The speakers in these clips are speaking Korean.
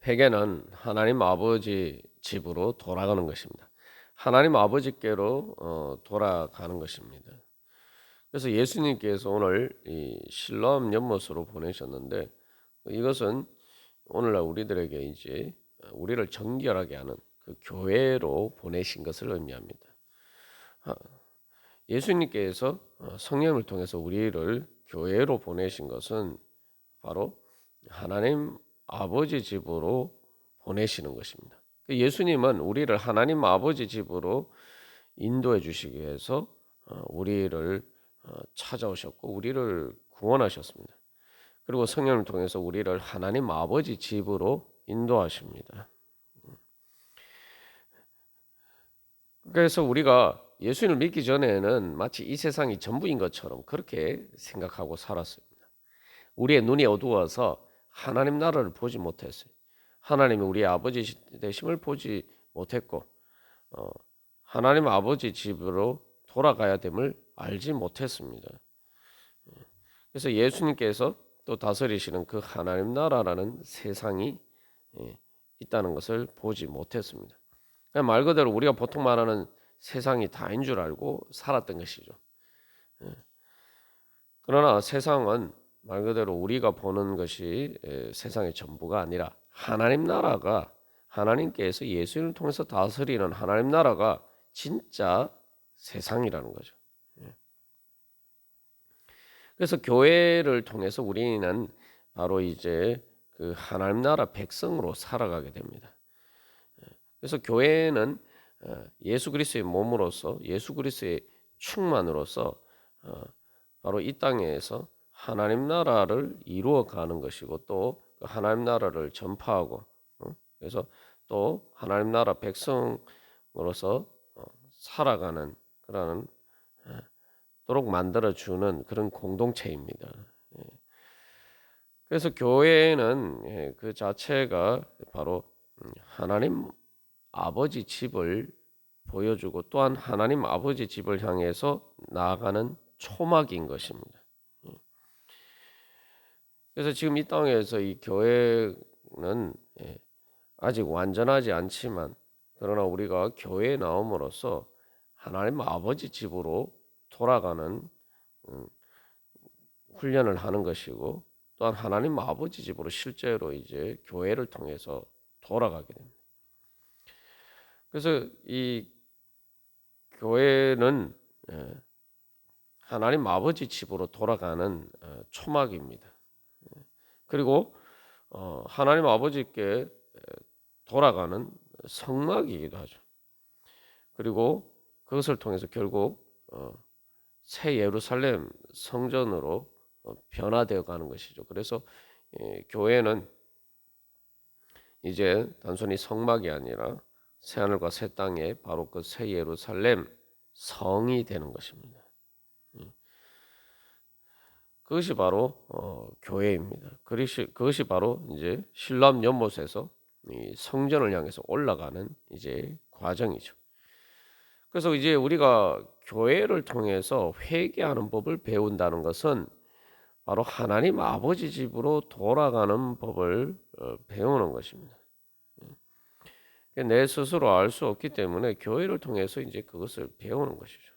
회개는 하나님 아버지 집으로 돌아가는 것입니다. 하나님 아버지께로 돌아가는 것입니다. 그래서 예수님께서 오늘 이 실로암 연못으로 보내셨는데, 이것은 오늘날 우리들에게 이제 우리를 정결하게 하는 그 교회로 보내신 것을 의미합니다. 하- 예수님께서 성령을 통해서 우리를 교회로 보내신 것은 바로 하나님 아버지 집으로 보내시는 것입니다. 예수님은 우리를 하나님 아버지 집으로 인도해 주시기 위해서 우리를 찾아오셨고 우리를 구원하셨습니다. 그리고 성령을 통해서 우리를 하나님 아버지 집으로 인도하십니다. 그래서 우리가 예수님을 믿기 전에는 마치 이 세상이 전부인 것처럼 그렇게 생각하고 살았습니다. 우리의 눈이 어두워서 하나님 나라를 보지 못했어요. 하나님이 우리의 아버지 되심을 보지 못했고 하나님 아버지 집으로 돌아가야 됨을 알지 못했습니다. 그래서 예수님께서 또 다스리시는 그 하나님 나라라는 세상이 있다는 것을 보지 못했습니다. 그냥 말 그대로 우리가 보통 말하는 세상이 다인 줄 알고 살았던 것이죠. 그러나 세상은 말 그대로 우리가 보는 것이 세상의 전부가 아니라 하나님 나라가, 하나님께서 예수님을 통해서 다스리는 하나님 나라가 진짜 세상이라는 거죠. 그래서 교회를 통해서 우리는 바로 이제 그 하나님 나라 백성으로 살아가게 됩니다. 그래서 교회는 예수 그리스도의 몸으로서 예수 그리스도의 충만으로서 바로 이 땅에서 하나님 나라를 이루어 가는 것이고 또 하나님 나라를 전파하고 그래서 또 하나님 나라 백성으로서 살아가는 그러는 도록 만들어 주는 그런 공동체입니다. 그래서 교회는 그 자체가 바로 하나님 아버지 집을 보여주고 또한 하나님 아버지 집을 향해서 나아가는 초막인 것입니다. 그래서 지금 이 땅에서 이 교회는 아직 완전하지 않지만 그러나 우리가 교회에 나옴으로써 하나님 아버지 집으로 돌아가는 음, 훈련을 하는 것이고 또한 하나님 아버지 집으로 실제로 이제 교회를 통해서 돌아가게 됩니다. 그래서 이 교회는 하나님 아버지 집으로 돌아가는 초막입니다. 그리고 하나님 아버지께 돌아가는 성막이기도 하죠. 그리고 그것을 통해서 결국 새 예루살렘 성전으로 변화되어 가는 것이죠. 그래서 교회는 이제 단순히 성막이 아니라 새 하늘과 새 땅에 바로 그 새 예루살렘 성이 되는 것입니다. 그것이 바로 교회입니다. 그것이 바로 이제 실로암 연못에서 이 성전을 향해서 올라가는 이제 과정이죠. 그래서 이제 우리가 교회를 통해서 회개하는 법을 배운다는 것은 바로 하나님 아버지 집으로 돌아가는 법을 배우는 것입니다. 내 스스로 알 수 없기 때문에 교회를 통해서 이제 그것을 배우는 것이죠.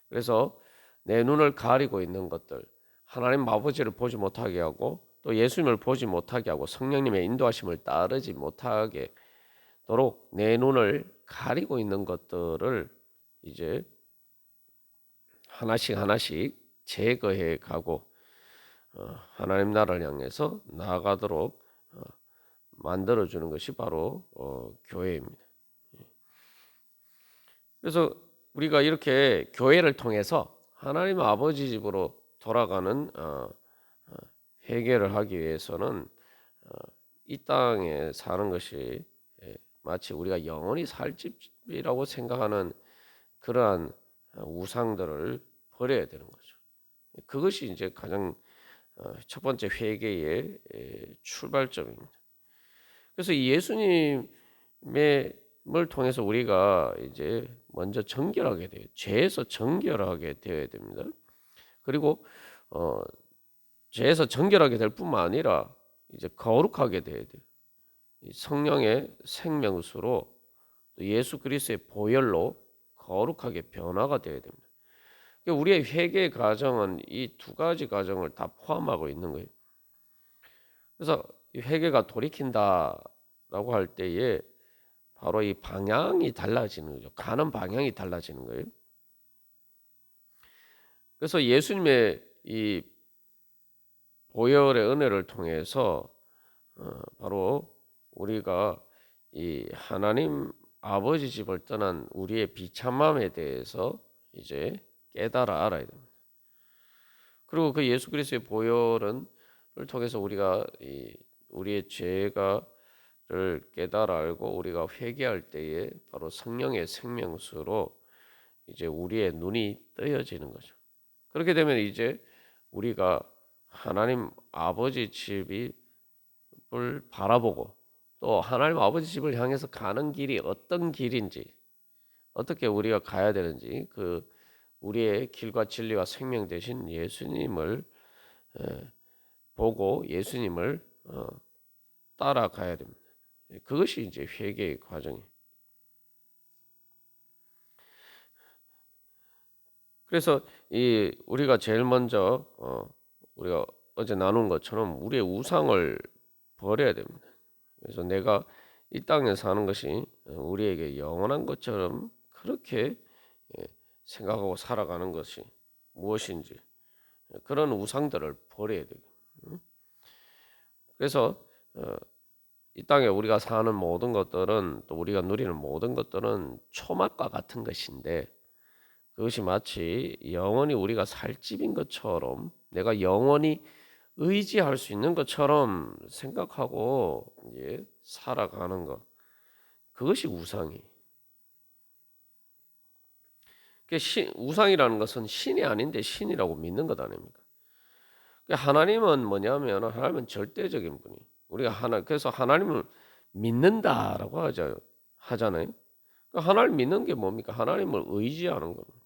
그래서 내 눈을 가리고 있는 것들, 하나님 아버지를 보지 못하게 하고 또 예수님을 보지 못하게 하고 성령님의 인도하심을 따르지 못하게 도록 내 눈을 가리고 있는 것들을 이제 하나씩 하나씩 제거해 가고 하나님 나라를 향해서 나아가도록 만들어 주는 것이 바로 교회입니다. 그래서 우리가 이렇게 교회를 통해서 하나님 아버지 집으로 돌아가는 회개를 하기 위해서는 이 땅에 사는 것이 마치 우리가 영원히 살 집이라고 생각하는 그러한 우상들을 버려야 되는 거죠. 그것이 이제 가장 첫 번째 회개의 출발점입니다. 그래서 이 예수님의 을 통해서 우리가 이제 먼저 정결하게 돼요. 죄에서 정결하게 되어야 됩니다. 그리고 죄에서 정결하게 될 뿐만 아니라 이제 거룩하게 돼야 돼요. 이 성령의 생명수로 또 예수 그리스도의 보혈로 거룩하게 변화가 되어야 됩니다. 그러니까 우리의 회개 과정은 이 두 가지 과정을 다 포함하고 있는 거예요. 그래서 이 회개가 돌이킨다라고 할 때에 바로 이 방향이 달라지는 거죠. 가는 방향이 달라지는 거예요. 그래서 예수님의 이 보혈의 은혜를 통해서 바로 우리가 이 하나님 아버지 집을 떠난 우리의 비참함에 대해서 이제 깨달아 알아야 됩니다. 그리고 그 예수 그리스도의 보혈을 통해서 우리가 우리의 죄가를 깨달아 알고 우리가 회개할 때에 바로 성령의 생명수로 이제 우리의 눈이 뜨여지는 거죠. 그렇게 되면 이제 우리가 하나님 아버지 집을 바라보고 또 하나님 아버지 집을 향해서 가는 길이 어떤 길인지 어떻게 우리가 가야 되는지 그 우리의 길과 진리와 생명 되신 예수님을 보고 예수님을 따라가야 됩니다. 그것이 이제 회개의 과정이에요. 그래서 이 우리가 제일 먼저 우리가 어제 나눈 것처럼 우리의 우상을 버려야 됩니다. 그래서 내가 이 땅에 사는 것이 우리에게 영원한 것처럼 그렇게 예, 생각하고 살아가는 것이 무엇인지 그런 우상들을 버려야 되고 그래서 이 땅에 우리가 사는 모든 것들은 또 우리가 누리는 모든 것들은 초막과 같은 것인데 그것이 마치 영원히 우리가 살 집인 것처럼 내가 영원히 의지할 수 있는 것처럼 생각하고 이제 살아가는 것 그것이 우상이. 우상이라는 것은 신이 아닌데 신이라고 믿는 것 아닙니까? 하나님은 뭐냐면 하나님은 절대적인 분이. 우리가 그래서 하나님을 믿는다라고 하잖아요. 하나님 믿는 게 뭡니까? 하나님을 의지하는 겁니다.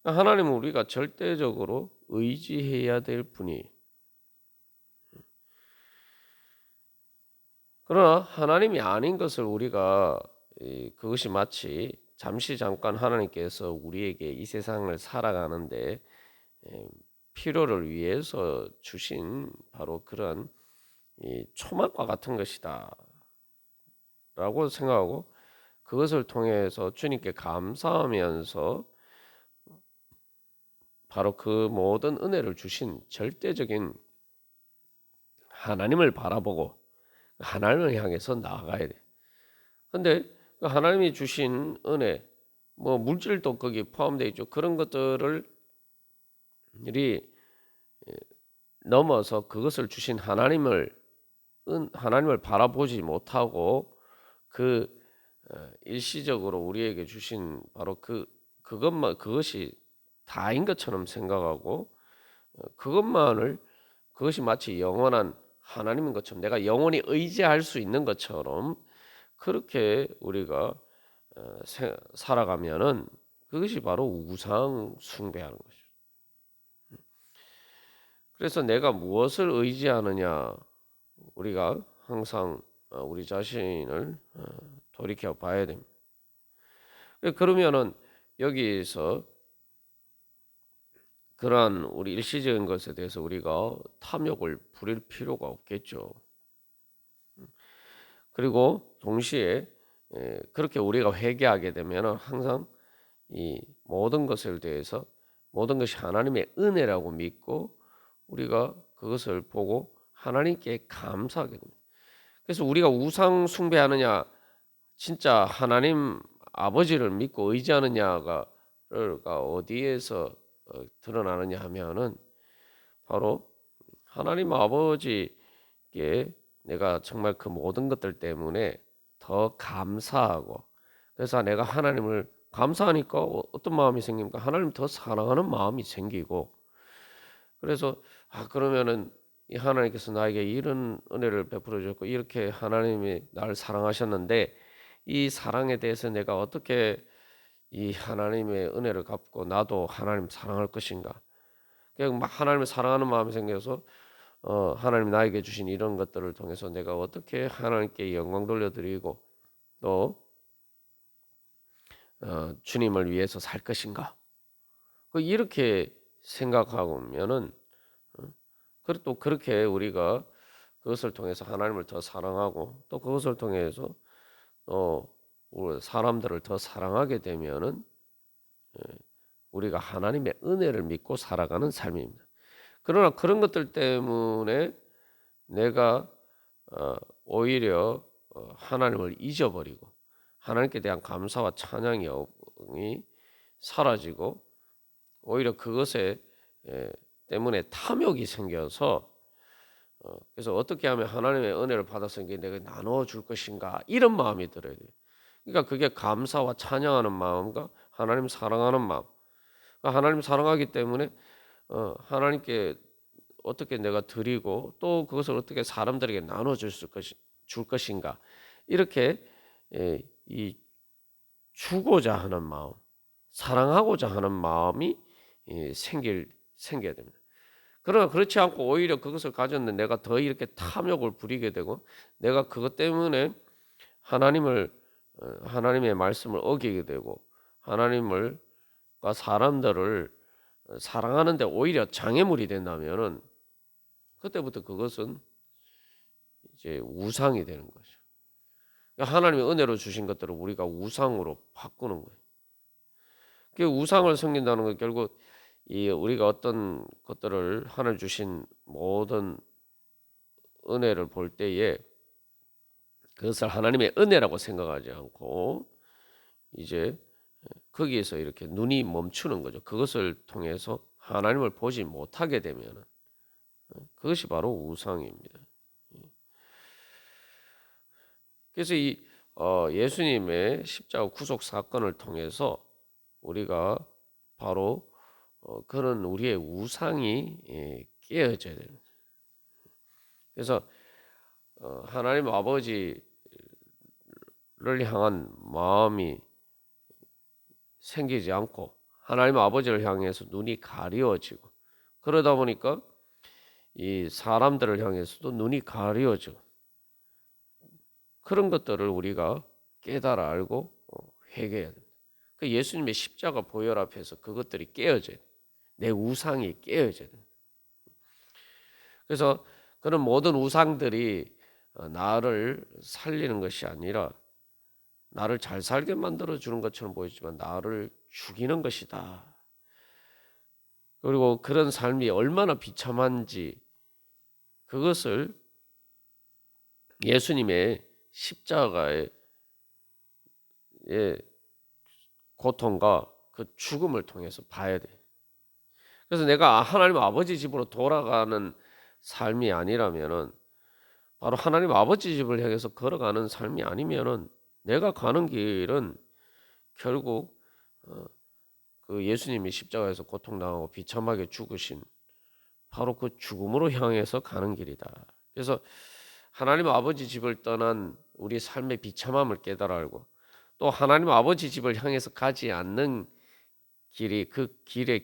하나님은 우리가 절대적으로 의지해야 될 분이. 그러나 하나님이 아닌 것을 우리가 그것이 마치 잠시 잠깐 하나님께서 우리에게 이 세상을 살아가는데 필요를 위해서 주신 바로 그런 이 초막과 같은 것이다라고 생각하고 그것을 통해서 주님께 감사하면서 바로 그 모든 은혜를 주신 절대적인 하나님을 바라보고 하나님을 향해서 나아가야 돼. 근데 그 하나님이 주신 은혜, 뭐 물질도 거기 포함되어 있죠. 그런 것들을 넘어서 그것을 주신 하나님을 바라보지 못하고 그 일시적으로 우리에게 주신 바로 그것이 다인 것처럼 생각하고 그것이 마치 영원한 하나님인 것처럼 내가 영원히 의지할 수 있는 것처럼 그렇게 우리가 살아가면은 그것이 바로 우상 숭배하는 것이죠. 그래서 내가 무엇을 의지하느냐 우리가 항상 우리 자신을 돌이켜 봐야 됩니다. 그러면은 여기서 그러한 우리 일시적인 것에 대해서 우리가 탐욕을 부릴 필요가 없겠죠. 그리고 동시에 그렇게 우리가 회개하게 되면 항상 이 모든 것에 대해서 모든 것이 하나님의 은혜라고 믿고 우리가 그것을 보고 하나님께 감사하게 됩니다. 그래서 우리가 우상 숭배하느냐 진짜 하나님 아버지를 믿고 의지하느냐가 어디에서 드러나느냐 하면은 바로 하나님 아버지께 내가 정말 그 모든 것들 때문에 더 감사하고 그래서 내가 하나님을 감사하니까 어떤 마음이 생깁니까? 하나님 더 사랑하는 마음이 생기고 그래서 그러면은 이 하나님께서 나에게 이런 은혜를 베풀어 주셨고 이렇게 하나님이 나를 사랑하셨는데 이 사랑에 대해서 내가 어떻게 이 하나님의 은혜를 갚고 나도 하나님 사랑할 것인가? 그냥 막 하나님을 사랑하는 마음이 생겨서 하나님 나에게 주신 이런 것들을 통해서 내가 어떻게 하나님께 영광 돌려드리고 또 주님을 위해서 살 것인가? 이렇게 생각하면은 그리고 또 그렇게 우리가 그것을 통해서 하나님을 더 사랑하고 또 그것을 통해서 사람들을 더 사랑하게 되면은 우리가 하나님의 은혜를 믿고 살아가는 삶입니다. 그러나 그런 것들 때문에 내가 오히려 하나님을 잊어버리고 하나님께 대한 감사와 찬양이 사라지고 오히려 그것에 때문에 탐욕이 생겨서 그래서 어떻게 하면 하나님의 은혜를 받아서 이게 내가 나눠 줄 것인가 이런 마음이 들어야 돼요. 그러니까 그게 감사와 찬양하는 마음과 하나님 사랑하는 마음. 그러니까 하나님 사랑하기 때문에 하나님께 어떻게 내가 드리고 또 그것을 어떻게 사람들에게 나눠 줄 것인가 이렇게 이 주고자 하는 마음, 사랑하고자 하는 마음이 생겨야 됩니다. 그러나 그렇지 않고 오히려 그것을 가졌는데 내가 더 이렇게 탐욕을 부리게 되고 내가 그것 때문에 하나님의 말씀을 어기게 되고 하나님을과 사람들을 사랑하는데 오히려 장애물이 된다면은 그때부터 그것은 이제 우상이 되는 거죠. 그러니까 하나님의 은혜로 주신 것들을 우리가 우상으로 바꾸는 거예요. 그 우상을 섬긴다는 건 결국 이 우리가 어떤 것들을 하나님 주신 모든 은혜를 볼 때에 그것을 하나님의 은혜라고 생각하지 않고 이제 거기에서 이렇게 눈이 멈추는 거죠. 그것을 통해서 하나님을 보지 못하게 되면 그것이 바로 우상입니다. 그래서 이 예수님의 십자가 구속 사건을 통해서 우리가 바로 그런 우리의 우상이 깨어져야 됩니다. 그래서 하나님 아버지를 향한 마음이 생기지 않고 하나님 아버지를 향해서 눈이 가리워지고 그러다 보니까 이 사람들을 향해서도 눈이 가리워지고 그런 것들을 우리가 깨달아 알고 회개해야 됩니다. 그 예수님의 십자가 보혈 앞에서 그것들이 깨어져야 돼요. 내 우상이 깨어져야 돼요. 그래서 그런 모든 우상들이 나를 살리는 것이 아니라 나를 잘 살게 만들어 주는 것처럼 보이지만 나를 죽이는 것이다. 그리고 그런 삶이 얼마나 비참한지 그것을 예수님의 십자가의 고통과 그 죽음을 통해서 봐야 돼. 그래서 내가 하나님 아버지 집으로 돌아가는 삶이 아니라면은 바로 하나님 아버지 집을 향해서 걸어가는 삶이 아니면은 내가 가는 길은 결국 그 예수님이 십자가에서 고통당하고 비참하게 죽으신 바로 그 죽음으로 향해서 가는 길이다. 그래서 하나님 아버지 집을 떠난 우리 삶의 비참함을 깨달아 알고 또 하나님 아버지 집을 향해서 가지 않는 길이 그 길의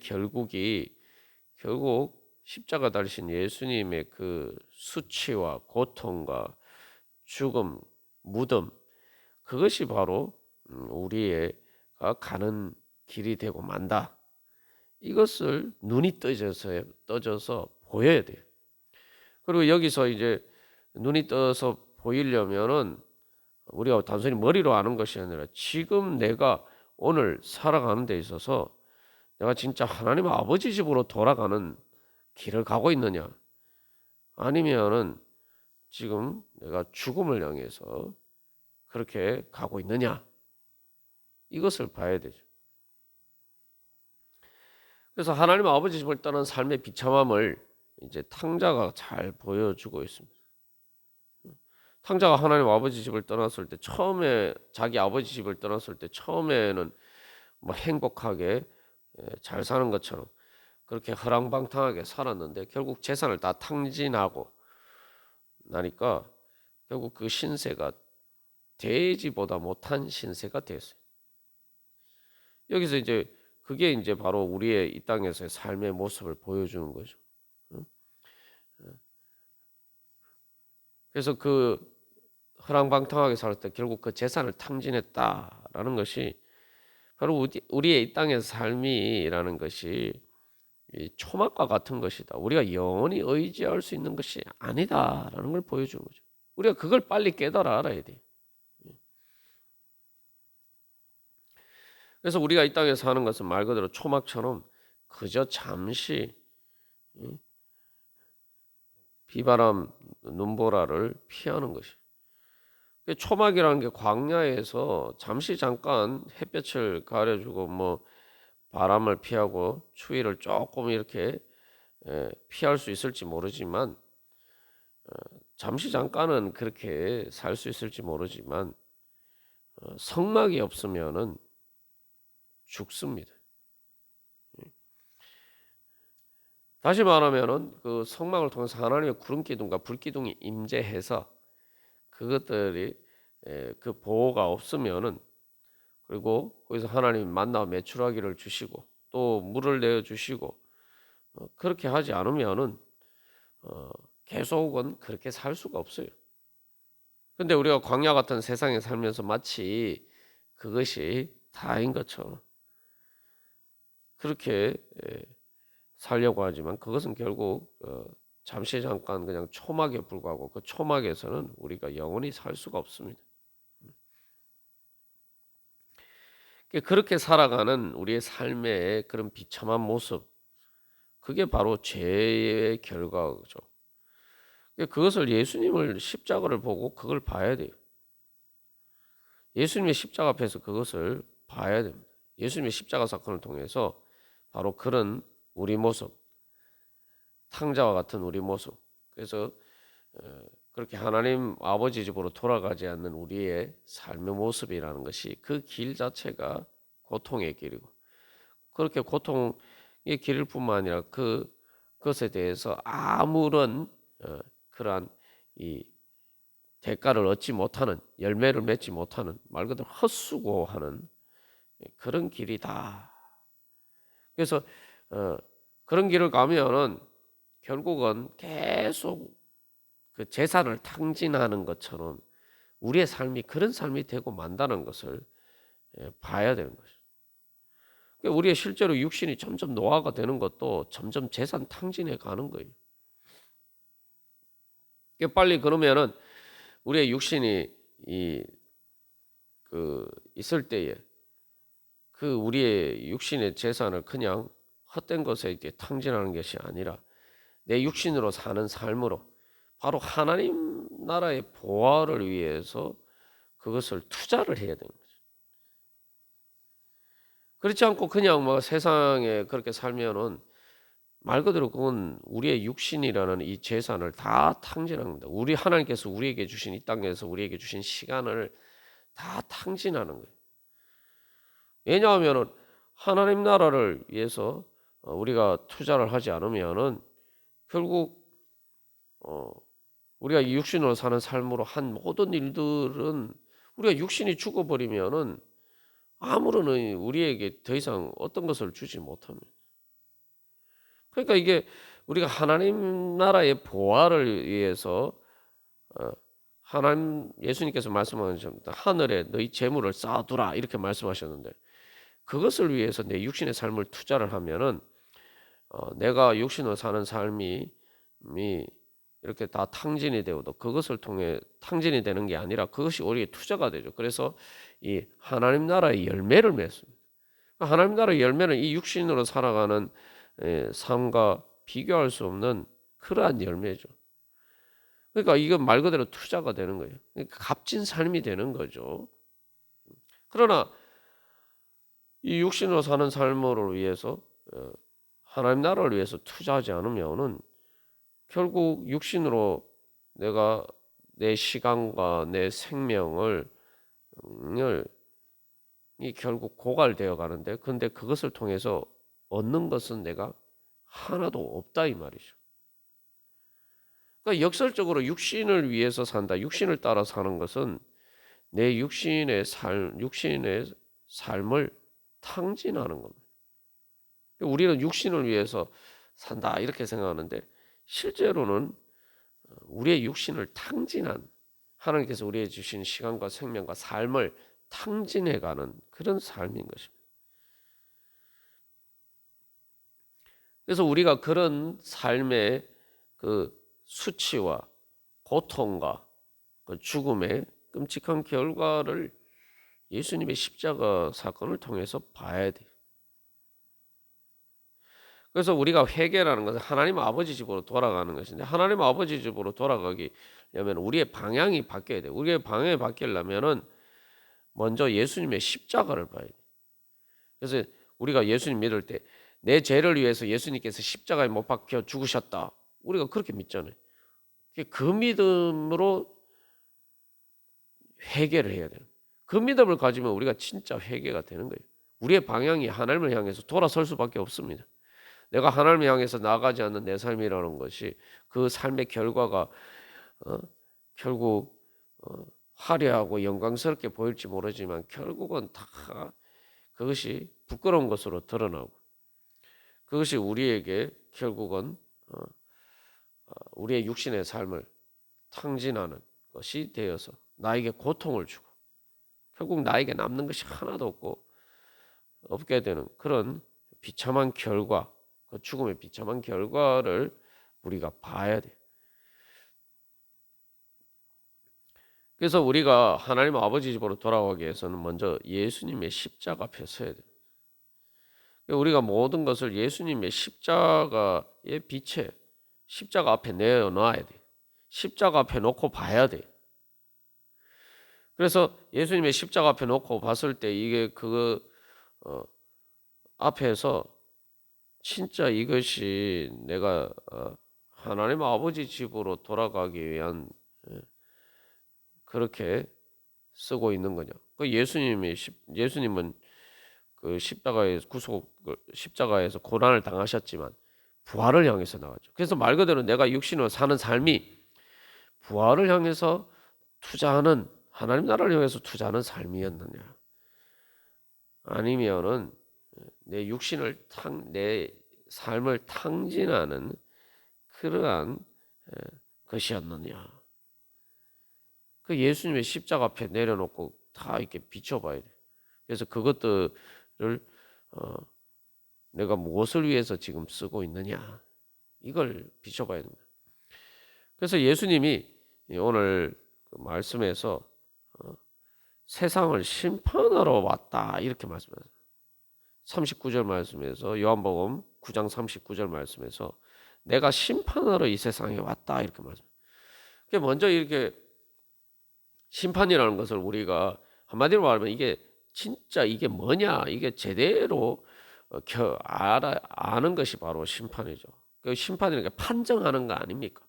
결국 십자가 달리신 예수님의 그 수치와 고통과 죽음, 무덤 그것이 바로 우리가 가는 길이 되고 만다. 이것을 눈이 떠져서 보여야 돼요. 그리고 여기서 이제 눈이 떠서 보이려면은 우리가 단순히 머리로 아는 것이 아니라 지금 내가 오늘 살아가는 데 있어서 내가 진짜 하나님 아버지 집으로 돌아가는 길을 가고 있느냐 아니면은 지금 내가 죽음을 향해서 그렇게 가고 있느냐 이것을 봐야 되죠. 그래서 하나님 아버지 집을 떠난 삶의 비참함을 이제 탕자가 잘 보여주고 있습니다. 탕자가 하나님 아버지 집을 떠났을 때 처음에 자기 아버지 집을 떠났을 때 처음에는 뭐 행복하게 잘 사는 것처럼 그렇게 허랑방탕하게 살았는데 결국 재산을 다 탕진하고 나니까 결국 그 신세가 돼지보다 못한 신세가 됐어요. 여기서 이제 그게 이제 바로 우리의 이 땅에서의 삶의 모습을 보여주는 거죠. 그래서 그 허랑방탕하게 살 때 결국 그 재산을 탕진했다라는 것이 바로 우리의 이 땅의 삶이라는 것이 이 초막과 같은 것이다. 우리가 영원히 의지할 수 있는 것이 아니다라는 걸 보여주는 거죠. 우리가 그걸 빨리 깨달아 알아야 돼. 그래서 우리가 이 땅에 사는 것은 말 그대로 초막처럼 그저 잠시 비바람, 눈보라를 피하는 것이. 초막이라는 게 광야에서 잠시 잠깐 햇볕을 가려주고 뭐 바람을 피하고 추위를 조금 이렇게 피할 수 있을지 모르지만 잠시 잠깐은 그렇게 살 수 있을지 모르지만 성막이 없으면은 죽습니다. 다시 말하면은 그 성막을 통해서 하나님의 구름 기둥과 불 기둥이 임재해서 그것들이 그 보호가 없으면은 그리고 거기서 하나님 만나 메추라기를 주시고 또 물을 내어 주시고 그렇게 하지 않으면은 계속은 그렇게 살 수가 없어요. 근데 우리가 광야 같은 세상에 살면서 마치 그것이 다인 것처럼 그렇게 살려고 하지만 그것은 결국 잠시 잠깐 그냥 초막에 불과하고 그 초막에서는 우리가 영원히 살 수가 없습니다. 그렇게 살아가는 우리의 삶의 그런 비참한 모습, 그게 바로 죄의 결과죠. 그것을 예수님을 십자가를 보고 그걸 봐야 돼요. 예수님의 십자가 앞에서 그것을 봐야 됩니다. 예수님의 십자가 사건을 통해서 바로 그런 우리 모습, 탕자와 같은 우리 모습. 그래서 그렇게 하나님 아버지 집으로 돌아가지 않는 우리의 삶의 모습이라는 것이 그 길 자체가 고통의 길이고 그렇게 고통의 길일 뿐만 아니라 그것에 대해서 아무런 그러한 이 대가를 얻지 못하는 열매를 맺지 못하는 말 그대로 헛수고하는 그런 길이다. 그래서 그런 길을 가면은 결국은 계속 그 재산을 탕진하는 것처럼 우리의 삶이 그런 삶이 되고 만다는 것을 봐야 되는 것이죠. 그러니까 우리의 실제로 육신이 점점 노화가 되는 것도 점점 재산 탕진해 가는 거예요. 그러니까 빨리 그러면은 우리의 육신이 있을 때에 그 우리의 육신의 재산을 그냥 헛된 것에 이렇게 탕진하는 것이 아니라 내 육신으로 사는 삶으로 바로 하나님 나라의 보화를 위해서 그것을 투자를 해야 되는 거죠. 그렇지 않고 그냥 뭐 세상에 그렇게 살면은 말 그대로 그건 우리의 육신이라는 이 재산을 다 탕진하는 겁니다. 우리 하나님께서 우리에게 주신 이 땅에서 우리에게 주신 시간을 다 탕진하는 거예요. 왜냐하면은 하나님 나라를 위해서 우리가 투자를 하지 않으면은 결국 어 우리가 이 육신으로 사는 삶으로 한 모든 일들은 우리가 육신이 죽어버리면은 아무런 우리에게 더 이상 어떤 것을 주지 못합니다. 그러니까 이게 우리가 하나님 나라의 보화를 위해서 하나님 예수님께서 말씀하셨습니다. 하늘에 너희 재물을 쌓아두라 이렇게 말씀하셨는데 그것을 위해서 내 육신의 삶을 투자를 하면은 내가 육신으로 사는 삶이 이렇게 다 탕진이 되어도 그것을 통해 탕진이 되는 게 아니라 그것이 우리의 투자가 되죠. 그래서 이 하나님 나라의 열매를 맺습니다. 하나님 나라의 열매는 이 육신으로 살아가는 삶과 비교할 수 없는 그러한 열매죠. 그러니까 이건 말 그대로 투자가 되는 거예요. 그러니까 값진 삶이 되는 거죠. 그러나 이 육신으로 사는 삶을 위해서 하나님 나라를 위해서 투자하지 않으면은 결국 육신으로 내가 내 시간과 내 생명을 이 결국 고갈되어 가는데 근데 그것을 통해서 얻는 것은 내가 하나도 없다 이 말이죠. 그러니까 역설적으로 육신을 위해서 산다. 육신을 따라 사는 것은 내 육신의 삶을 탕진하는 겁니다. 우리는 육신을 위해서 산다 이렇게 생각하는데 실제로는 우리의 육신을 탕진한, 하나님께서 우리에게 주신 시간과 생명과 삶을 탕진해가는 그런 삶인 것입니다. 그래서 우리가 그런 삶의 그 수치와 고통과 그 죽음의 끔찍한 결과를 예수님의 십자가 사건을 통해서 봐야 돼요. 그래서 우리가 회개라는 것은 하나님 아버지 집으로 돌아가는 것인데, 하나님 아버지 집으로 돌아가기려면 우리의 방향이 바뀌어야 돼요. 우리의 방향이 바뀌려면은 먼저 예수님의 십자가를 봐야 돼요. 그래서 우리가 예수님 믿을 때 내 죄를 위해서 예수님께서 십자가에 못 박혀 죽으셨다, 우리가 그렇게 믿잖아요. 그 믿음으로 회개를 해야 돼요. 그 믿음을 가지면 우리가 진짜 회개가 되는 거예요. 우리의 방향이 하나님을 향해서 돌아설 수밖에 없습니다. 내가 하나님을 향해서 나가지 않는 내 삶이라는 것이 그 삶의 결과가 어, 결국 화려하고 영광스럽게 보일지 모르지만 결국은 다 그것이 부끄러운 것으로 드러나고, 그것이 우리에게 결국은 우리의 육신의 삶을 탕진하는 것이 되어서 나에게 고통을 주고 결국 나에게 남는 것이 하나도 없게 되는 그런 비참한 결과, 그 죽음의 비참한 결과를 우리가 봐야 돼. 그래서 우리가 하나님 아버지 집으로 돌아가기 위해서는 먼저 예수님의 십자가 앞에 서야 돼. 우리가 모든 것을 예수님의 십자가의 빛에, 십자가 앞에 내어놔야 돼. 십자가 앞에 놓고 봐야 돼. 그래서 예수님의 십자가 앞에 놓고 봤을 때 이게 그 앞에서 진짜 이것이 내가 하나님 아버지 집으로 돌아가기 위한 그렇게 쓰고 있는 거냐. 그 예수님은 그 십자가에서 고난을 당하셨지만 부활을 향해서 나왔죠. 그래서 말 그대로 내가 육신으로 사는 삶이 부활을 향해서 투자하는, 하나님 나라를 향해서 투자하는 삶이었느냐, 아니면은 내 삶을 탕진하는 그러한 것이었느냐. 그 예수님의 십자가 앞에 내려놓고 다 이렇게 비춰봐야 돼. 그래서 그것들을 내가 무엇을 위해서 지금 쓰고 있느냐, 이걸 비춰봐야 됩니다. 그래서 예수님이 오늘 그 말씀에서 세상을 심판하러 왔다, 이렇게 말씀하셨어요. 39절 말씀에서, 요한복음 9장 39절 말씀에서 내가 심판하러 이 세상에 왔다, 이렇게 말씀해요. 먼저 이렇게 심판이라는 것을 우리가 한마디로 말하면 이게 진짜 이게 뭐냐, 이게 제대로 아는 것이 바로 심판이죠. 그 심판이라는 게 판정하는 거 아닙니까?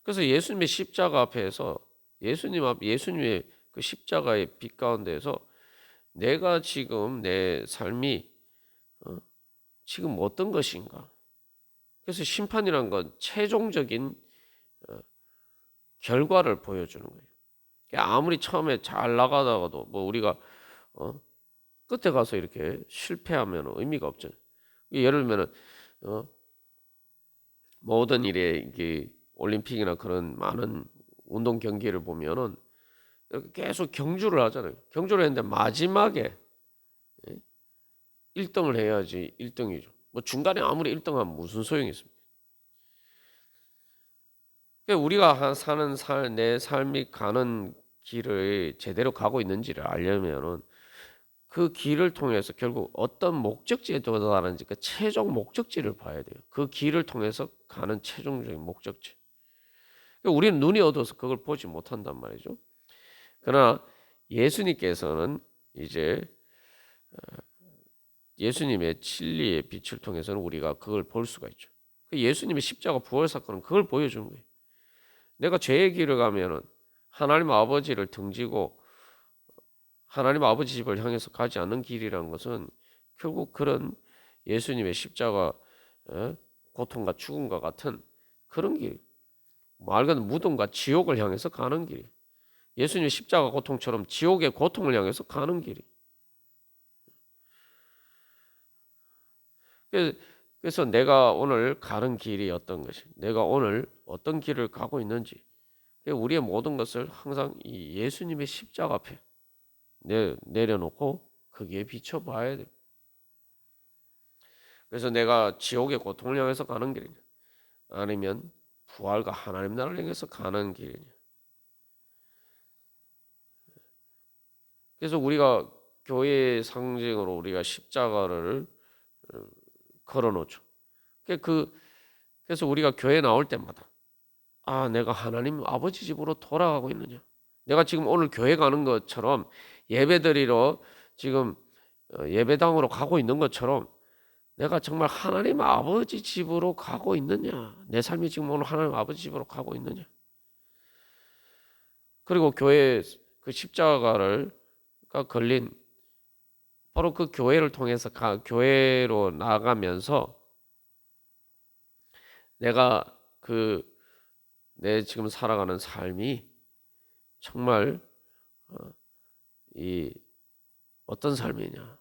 그래서 예수님의 십자가 앞에서 예수님의 그 십자가의 빛 가운데서 내가 지금 내 삶이 지금 어떤 것인가? 그래서 심판이란 건 최종적인 결과를 보여주는 거예요. 아무리 처음에 잘 나가다가도 뭐 우리가 끝에 가서 이렇게 실패하면 의미가 없죠. 예를 들면은 모든 일에 이게 올림픽이나 그런 많은 운동 경기를 보면은 계속 경주를 하잖아요. 경주를 했는데 마지막에 1등을 해야지 1등이죠. 뭐 중간에 아무리 1등하면 무슨 소용이 있습니까? 우리가 내 삶이 가는 길을 제대로 가고 있는지를 알려면은 그 길을 통해서 결국 어떤 목적지에 도달하는지 그 최종 목적지를 봐야 돼요. 그 길을 통해서 가는 최종적인 목적지. 우리는 눈이 어두워서 그걸 보지 못한단 말이죠. 그러나 예수님께서는 이제 예수님의 진리의 빛을 통해서는 우리가 그걸 볼 수가 있죠. 예수님의 십자가 부활 사건은 그걸 보여주는 거예요. 내가 죄의 길을 가면은 하나님 아버지를 등지고 하나님 아버지 집을 향해서 가지 않는 길이라는 것은 결국 그런 예수님의 십자가 고통과 죽음과 같은 그런 길, 말 그대로 무덤과 지옥을 향해서 가는 길, 예수님의 십자가 고통처럼 지옥의 고통을 향해서 가는 길이. 그래서 내가 오늘 가는 길이 어떤 것이, 내가 오늘 어떤 길을 가고 있는지, 우리의 모든 것을 항상 이 예수님의 십자가 앞에 내려놓고 거기에 비춰봐야 돼. 그래서 내가 지옥의 고통을 향해서 가는 길이냐, 아니면 부활과 하나님 나라를 향해서 가는 길이냐. 그래서 우리가 교회의 상징으로 우리가 십자가를 걸어놓죠. 그래서 우리가 교회 나올 때마다 내가 하나님 아버지 집으로 돌아가고 있느냐. 내가 지금 오늘 교회 가는 것처럼 예배드리러 지금 예배당으로 가고 있는 것처럼 내가 정말 하나님 아버지 집으로 가고 있느냐. 내 삶이 지금 오늘 하나님 아버지 집으로 가고 있느냐. 그리고 교회 그 십자가가 걸린 바로 그 교회를 통해서 교회로 나가면서 내가 내 지금 살아가는 삶이 정말 이 어떤 삶이냐.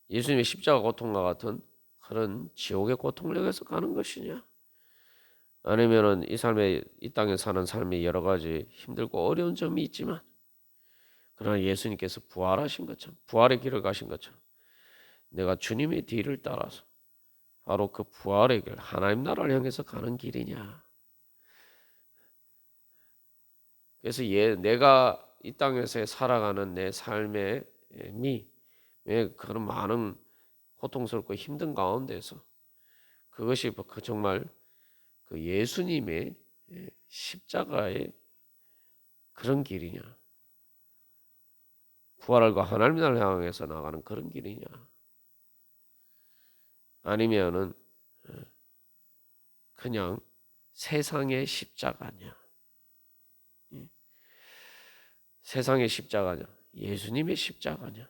예수님의 십자가 고통과 같은 그런 지옥의 고통을 향해서 가는 것이냐. 아니면은 이 땅에 사는 삶이 여러 가지 힘들고 어려운 점이 있지만 그러나 예수님께서 부활하신 것처럼 부활의 길을 가신 것처럼 내가 주님의 뒤를 따라서 바로 그 부활의 길 하나님 나라를 향해서 가는 길이냐. 그래서 내가 이 땅에서 살아가는 내 삶의 그런 많은 고통스럽고 힘든 가운데서 그것이 정말 그 예수님의 십자가의 그런 길이냐. 부활과 하나님 나라를 향해서 나가는 그런 길이냐. 아니면은 그냥 세상의 십자가냐. 세상의 십자가냐. 예수님의 십자가냐.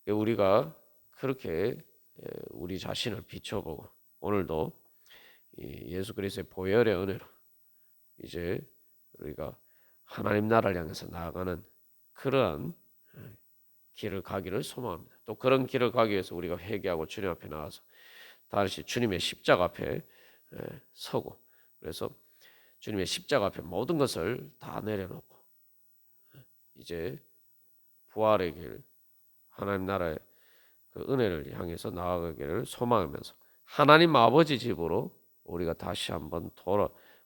우리가 그렇게 우리 자신을 비춰보고 오늘도 예수 그리스도의 보혈의 은혜로 이제 우리가 하나님 나라를 향해서 나아가는 그러한 길을 가기를 소망합니다. 또 그런 길을 가기 위해서 우리가 회개하고 주님 앞에 나와서 다시 주님의 십자가 앞에 서고 그래서 주님의 십자가 앞에 모든 것을 다 내려놓고 이제 부활의 길 하나님 나라의 그 은혜를 향해서 나아가기를 소망하면서 하나님 아버지 집으로 우리가 다시 한번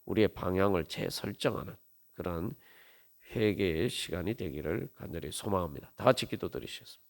우리의 방향을 재설정하는 그런 회개의 시간이 되기를 간절히 소망합니다. 다 같이 기도드리시겠습니다.